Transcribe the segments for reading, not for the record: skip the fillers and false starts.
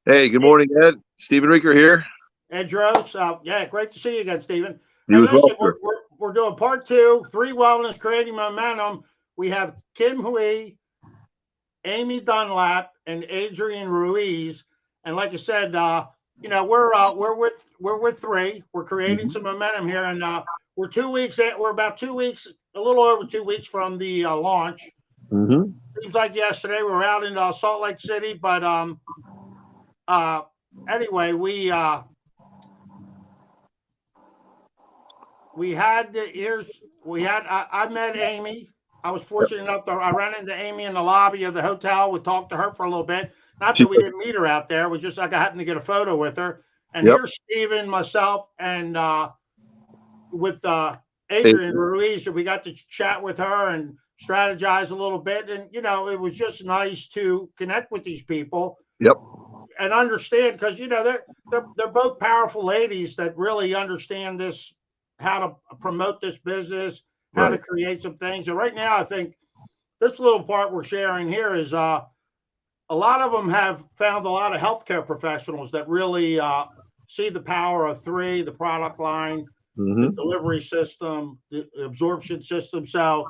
Hey, good Hey, morning, Ed. Stephen Rieker here. Andros. Yeah, great to see you again, Stephen. Hey, You as well, listen, we're, sir. we're, we're doing part two, three wellness, creating momentum. We have Kim Hui, Amy Dunlap, and Adrian Ruiz. And like I said, we're with three. We're creating Hmm. some momentum here, and we're 2 weeks. We're about 2 weeks, a little over 2 weeks from the launch. Hmm. Seems like yesterday. We were out in Salt Lake City, but uh, anyway, we had here's we had I met Amy. I was Yep. fortunate enough to I ran into Amy in the lobby of the hotel. We talked to her for a little bit. Not that She's we didn't meet her out there. We just like I happened to get a photo with her. And yep. here's Steven, myself, and with Adrian Adrian. Ruiz. We got to chat with her and strategize a little bit. And it was just nice to connect with these people Yep. and understand because they're both powerful ladies that really understand this, how to promote this business, how to Right. create some things. And right now, I think this little part we're sharing here is a lot of them have found a lot of healthcare professionals that really see the power of three, the product line, the Hmm. delivery system, the absorption system. So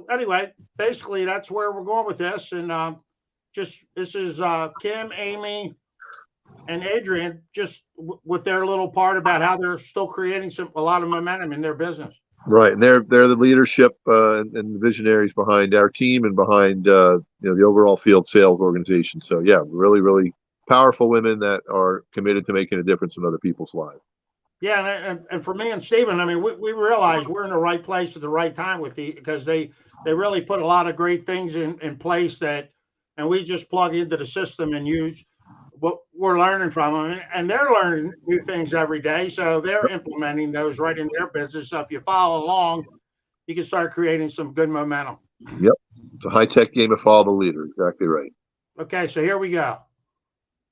anyway, basically that's where we're going with this. And just this is Kim, Amy, and Adrian just with their little part about how they're still creating a lot of momentum in their business. Right. And they're the leadership and the visionaries behind our team and behind the overall field sales organization. So yeah, really, really powerful women that are committed to making a difference in other people's lives. Yeah, and for me and Stephen, I mean, we realize we're in the right place at the right time with because they really put a lot of great things in place and we just plug into the system and use what we're learning from them, and they're learning new things every day, so they're implementing those right in their business. So if you follow along, you can start creating some good momentum. Yep. It's a high tech game of follow the leader. Exactly right. Okay, so here we go.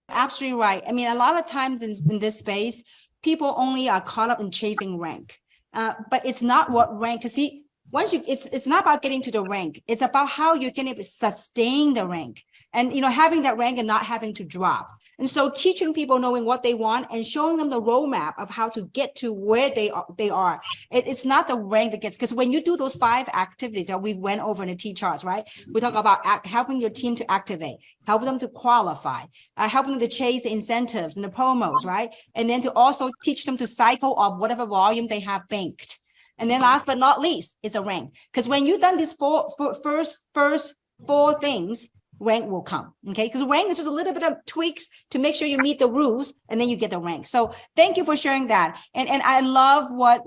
Absolutely right. I mean, a lot of times in this space, people only are caught up in chasing rank. But it's not what rank, because see, it's not about getting to the rank. It's about how you're going to sustain the rank and, having that rank and not having to drop. And so teaching people knowing what they want and showing them the roadmap of how to get to where they are. It's not the rank that gets, because when you do those 5 activities that we went over in the T charts, right? We talk about helping your team to activate, helping them to qualify, helping them to chase the incentives and the promos, right? And then to also teach them to cycle of whatever volume they have banked. And then last but not least is a rank. Because when you've done these first 4 things, rank will come. Okay. Because rank is just a little bit of tweaks to make sure you meet the rules and then you get the rank. So thank you for sharing that. And I love what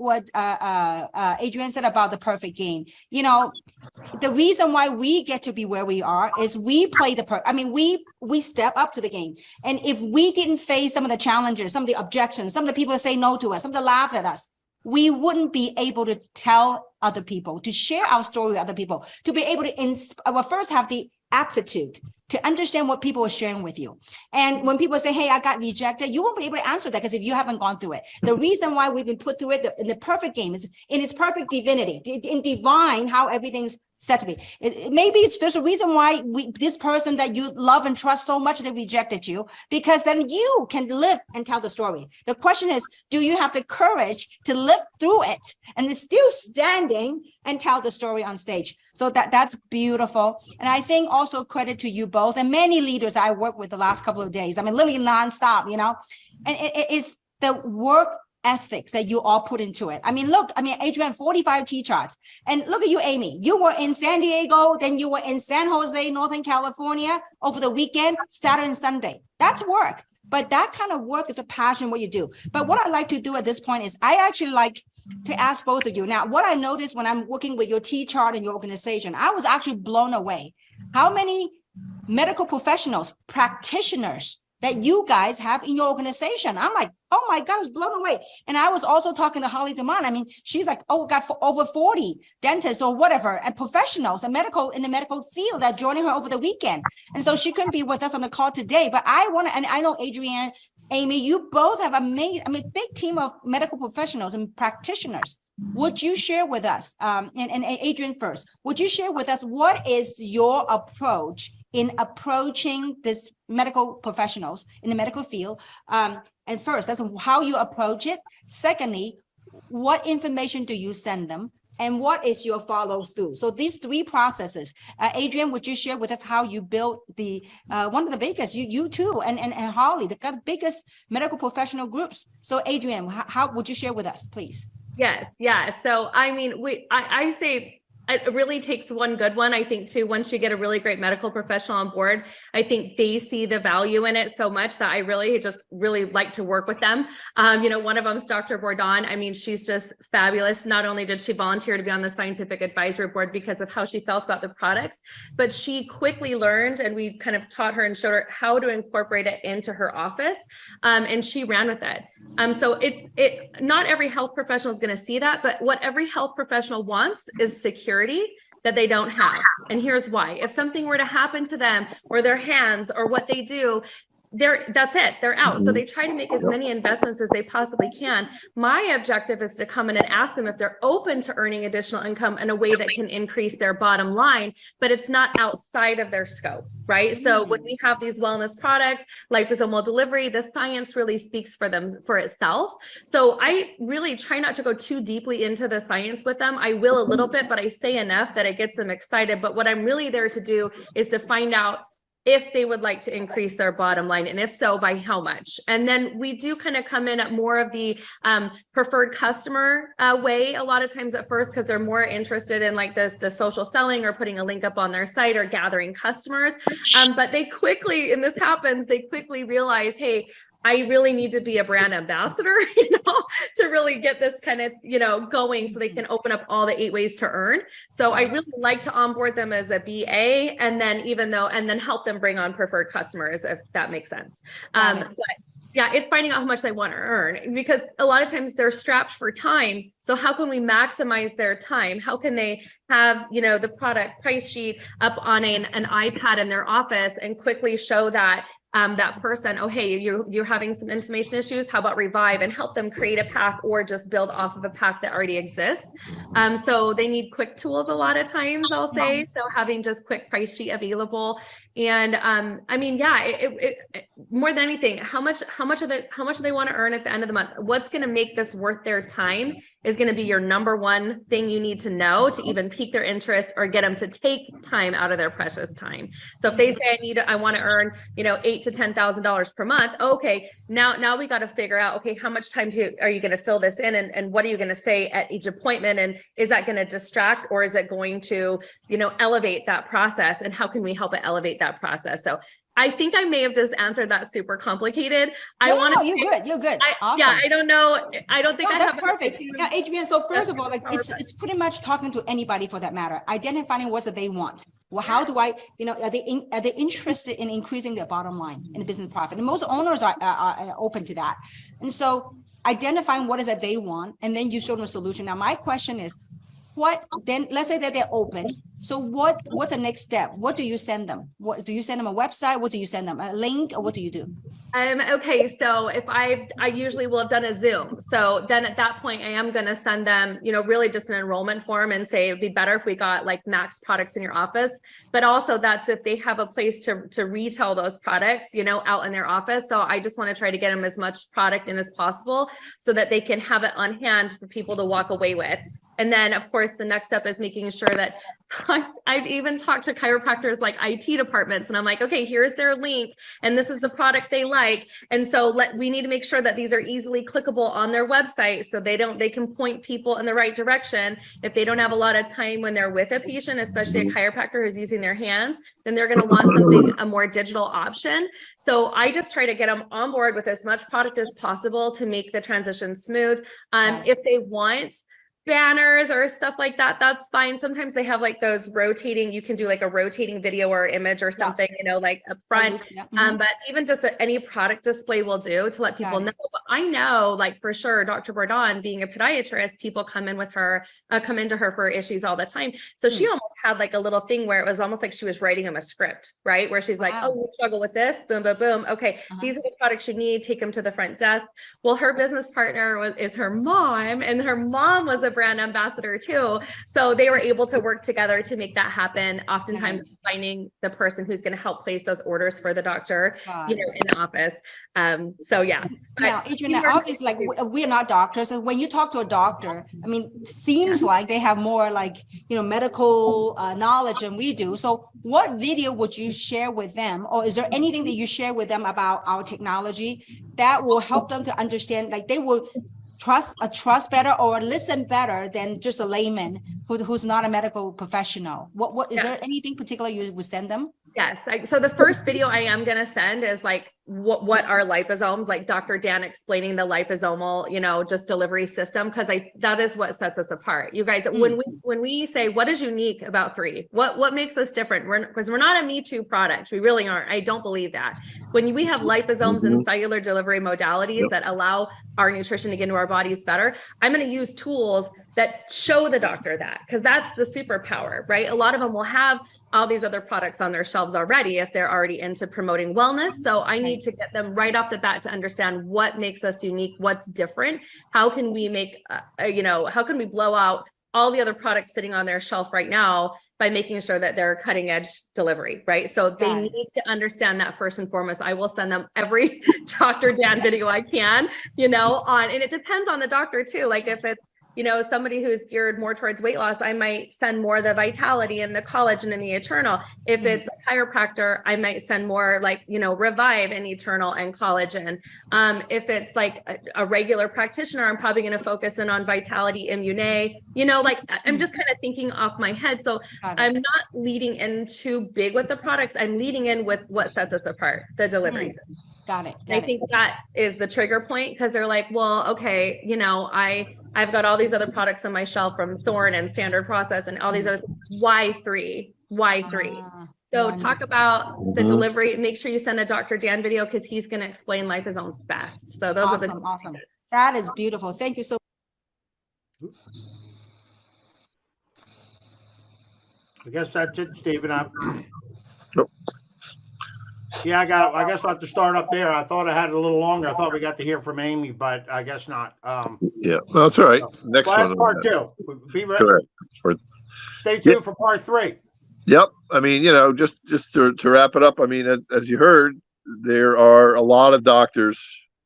Adrian said about the perfect game. The reason why we get to be where we are is we play we step up to the game. And if we didn't face some of the challenges, some of the objections, some of the people that say no to us, some of the laugh at us, we wouldn't be able to tell other people, to share our story with other people, to be able to first have the aptitude to understand what people are sharing with you. And when people say, hey, I got rejected, you won't be able to answer that because if you haven't gone through it. The reason why we've been put through it in the perfect game is in its perfect divinity, in divine, how everything's said to be. Maybe there's a reason why this person that you love and trust so much, they rejected you, because then you can live and tell the story. The question is, do you have the courage to live through it and still standing and tell the story on stage? So that's beautiful. And I think also credit to you both and many leaders I worked with the last couple of days. I mean, literally nonstop, and it's the work ethics that you all put into it. I mean, Adrian, 45 T charts. And look at you, Amy. You were in San Diego, then you were in San Jose, Northern California over the weekend, Saturday and Sunday. That's work. But that kind of work is a passion, what you do. But what I like to do at this point is I actually like to ask both of you. Now, what I noticed when I'm working with your T chart and your organization, I was actually blown away. How many medical professionals, practitioners that you guys have in your organization? I'm like, oh my God, I was blown away. And I was also talking to Holly DeMond. I mean, she's like, oh, got over 40 dentists or whatever, and professionals and in the medical field that joining her over the weekend. And so she couldn't be with us on the call today, but and I know Andrianne, Amy, you both have big team of medical professionals and practitioners. Would you share with us, and Adrian first, would you share with us what is your approach in approaching this medical professionals in the medical field? And first, that's how you approach it. Secondly, what information do you send them? And what is your follow through? So these three processes, Andrianne, would you share with us how you built the one of the biggest, you too, and Holly, the biggest medical professional groups. So Andrianne, how would you share with us, please? Yes, yeah. So I mean, I say it really takes one good one. I think too, once you get a really great medical professional on board, I think they see the value in it so much that I really like to work with them. You know, one of them is Dr. Bourdon. I mean, she's just fabulous. Not only did she volunteer to be on the scientific advisory board because of how she felt about the products, but she quickly learned, and we kind of taught her and showed her how to incorporate it into her office. And she ran with it. So not every health professional is going to see that, but what every health professional wants is security that they don't have. And here's why. If something were to happen to them or their hands or what they do, that's it, they're out. So they try to make as many investments as they possibly can. My objective is to come in and ask them if they're open to earning additional income in a way that can increase their bottom line, but it's not outside of their scope, right? So when we have these wellness products, liposomal delivery, the science really speaks for itself. So I really try not to go too deeply into the science with them. I will a little bit, but I say enough that it gets them excited. But what I'm really there to do is to find out if they would like to increase their bottom line, and if so, by how much. And then we do kind of come in at more of the preferred customer way a lot of times at first, because they're more interested in like the social selling or putting a link up on their site or gathering customers. But they quickly, and this happens, they quickly realize, hey, I really need to be a brand ambassador, to really get this kind of, going so they can open up all the 8 ways to earn. So I really like to onboard them as a BA, and then help them bring on preferred customers, if that makes sense. But yeah, it's finding out how much they want to earn, because a lot of times they're strapped for time. So how can we maximize their time? How can they have, the product price sheet up on an iPad in their office and quickly show that that person, oh, hey, you're having some information issues. How about Revive, and help them create a pack or just build off of a pack that already exists. So they need quick tools a lot of times, I'll say. So having just quick price sheet available. And I mean, yeah, it more than anything, how much do they want to earn at the end of the month? What's going to make this worth their time is going to be your number one thing you need to know to even pique their interest or get them to take time out of their precious time. So if they say I want to earn, $8,000 to $10,000 per month. Okay, now we got to figure out, okay, how much time are you going to fill this in, and what are you going to say at each appointment, and is that going to distract, or is it going to, elevate that process, and how can we help it elevate that process? So I think I may have just answered that super complicated. You're good. Awesome. Yeah, I don't know. I don't think that's perfect. Yeah, Andrianne. So first of all, it's pretty much talking to anybody for that matter, identifying what they want. Well, how do I, are they interested in increasing their bottom line in the business profit? And most owners are open to that. And so identifying what is that they want, and then you show them a solution. Now, my question is, let's say that they're open. So what's the next step? What do you send them? What do you send them, a website? What do you send them, a link, or what do you do? Okay, so if I usually will have done a Zoom. So then at that point, I am going to send them, really just an enrollment form and say, it'd be better if we got like max products in your office. But also that's if they have a place to retail those products, out in their office. So I just want to try to get them as much product in as possible so that they can have it on hand for people to walk away with. And then, of course, the next step is making sure that I've even talked to chiropractors like IT departments, and I'm like, okay, here's their link, and this is the product they like. And so we need to make sure that these are easily clickable on their website, so they can point people in the right direction. If they don't have a lot of time when they're with a patient, especially a chiropractor who's using their hands, then they're going to want a more digital option. So I just try to get them on board with as much product as possible to make the transition smooth. If they want banners or stuff like that, that's fine. Sometimes they have like those rotating, you can do like a rotating video or image or something, like up front. But even just any product display will do to let people know. But I know, like, for sure, Dr. Bourdon, being a podiatrist, people come into her for issues all the time. So she almost had like a little thing where it was almost like she was writing him a script, right? Where she's like, Wow. oh, you struggle with this, boom, boom, boom. Okay, these are the products you need, take them to the front desk. Well, her business partner is her mom, and her mom was a brand ambassador too. So they were able to work together to make that happen. Oftentimes finding the person who's going to help place those orders for the doctor, in the office. So yeah. Now, Adrianne, obviously, like we're not doctors, and when you talk to a doctor, I mean, seems like they have more like medical knowledge than we do. So, what video would you share with them, or is there anything that you share with them about our technology that will help them to understand, like they will trust better or listen better than just a layman who's not a medical professional? What is there anything particular you would send them? Yes. So the first video I am going to send is like, what are liposomes, like Dr. Dan explaining the liposomal, just delivery system. Cause that is what sets us apart. You guys, when we say, what is unique about 3, what makes us different? Because we're not a Me Too product. We really aren't. I don't believe that. When we have liposomes and cellular delivery modalities that allow our nutrition to get into our bodies better, I'm going to use tools that show the doctor that, because that's the superpower, right? A lot of them will have all these other products on their shelves already if they're already into promoting wellness. So I need to get them right off the bat to understand what makes us unique, what's different. How can we make, how can we blow out all the other products sitting on their shelf right now by making sure that they're cutting edge delivery, right? So they need to understand that first and foremost. I will send them every Dr. Dan video I can, and it depends on the doctor too. Like if it's, somebody who's geared more towards weight loss, I might send more of the vitality and the collagen and the eternal. If it's a chiropractor, I might send more like, revive and eternal and collagen. If it's like a regular practitioner, I'm probably going to focus in on vitality, immune, I'm just kind of thinking off my head. So I'm not leading in too big with the products. I'm leading in with what sets us apart, the delivery system. Got it. I think that is the trigger point, because they're like, well, okay, I've got all these other products on my shelf from Thorne and Standard Process and all these other things. Why 3? So talk about the delivery. Make sure you send a Dr. Dan video, because he's going to explain liposomes best. So those are awesome. That is beautiful. Thank you so much. I guess that's it, Stephen. Yeah, I guess I'll have to start up there. I thought I had it a little longer. I thought we got to hear from Amy, but I guess not. Yeah, well, that's all right. Next one. That's part 2. Be ready. Correct. Stay tuned for part 3. Yep. I mean, just to wrap it up, I mean, as you heard, there are a lot of doctors,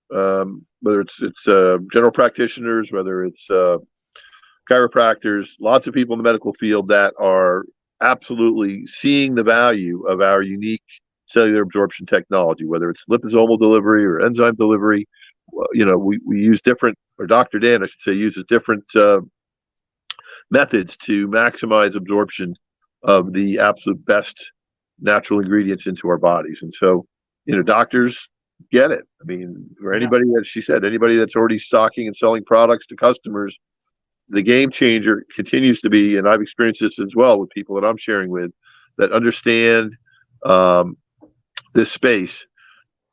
whether it's general practitioners, whether it's chiropractors, lots of people in the medical field that are absolutely seeing the value of our unique cellular absorption technology, whether it's liposomal delivery or enzyme delivery. We use different, or Dr. Dan, I should say, uses different methods to maximize absorption of the absolute best natural ingredients into our bodies. And so, doctors get it. I mean, for anybody, as she said, anybody that's already stocking and selling products to customers, the game changer continues to be, and I've experienced this as well with people that I'm sharing with that understand this space.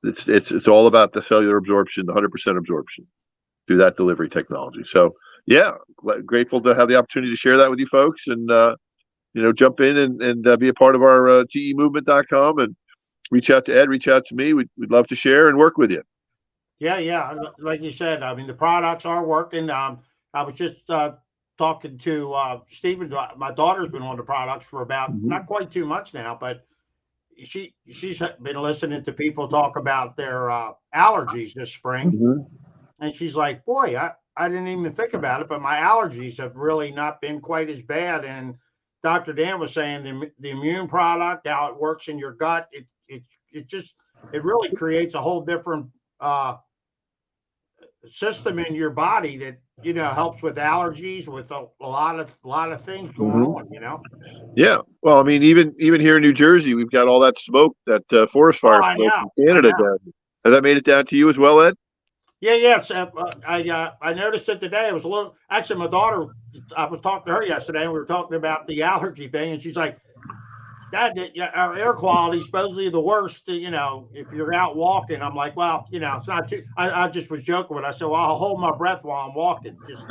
It's all about the cellular absorption, the 100% absorption through that delivery technology. So yeah, grateful to have the opportunity to share that with you folks, and jump in and be a part of our temovement.com, and reach out to Ed, reach out to me. We'd love to share and work with you. Yeah. Like you said, I mean, the products are working. I was just talking to Stephen. My daughter's been on the products for about not quite 2 months now, but she's been listening to people talk about their allergies this spring, and she's like, boy, I didn't even think about it, but my allergies have really not been quite as bad. And Dr. Dan was saying the immune product, how it works in your gut, it really creates a whole different system in your body that helps with allergies, with a lot of things going on. Yeah, well, I mean, even here in New Jersey, we've got all that smoke, that forest fire smoke from Canada down. Has that made it down to you as well, Ed? Yeah. I noticed it today. It was a little. Actually, my daughter. I was talking to her yesterday, and we were talking about the allergy thing, and she's like, yeah, our air quality is supposedly the worst, if you're out walking. I'm like, well, it's not too, I just was joking with it. I said, well, I'll hold my breath while I'm walking. Just,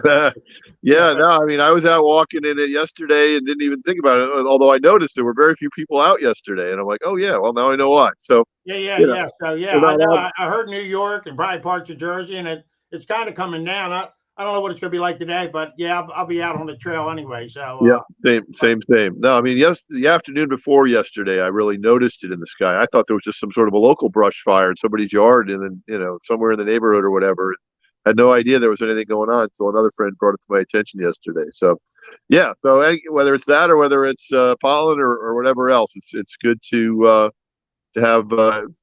Yeah, but no, I mean, I was out walking in it yesterday and didn't even think about it. Although I noticed there were very few people out yesterday, and I'm like, oh yeah, well now I know why. So you know, So yeah, we're I not know. out. I heard New York and probably parts of Jersey, and it's kind of coming down. I don't know what it's going to be like today, but yeah, I'll be out on the trail anyway. So Yeah, same. No, I mean, yes, the afternoon before yesterday, I really noticed it in the sky. I thought there was just some sort of a local brush fire in somebody's yard, and then somewhere in the neighborhood or whatever. Had no idea there was anything going on until another friend brought it to my attention yesterday. So, yeah, so whether it's that or whether it's pollen or whatever else, it's good to have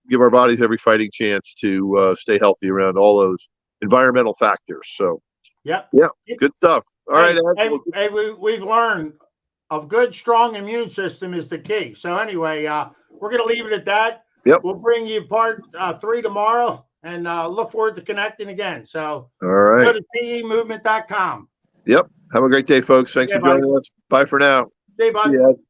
give our bodies every fighting chance to stay healthy around all those environmental factors. So, yep. yeah, good stuff. All right, Ed, we've learned a good, strong immune system is the key. So anyway, we're going to leave it at that. Yep. We'll bring you part 3 tomorrow, and look forward to connecting again. So all right. go to PEmovement.com. Yep. Have a great day, folks. Thanks for joining us. Bye for now. See you, bud. See you, Ed.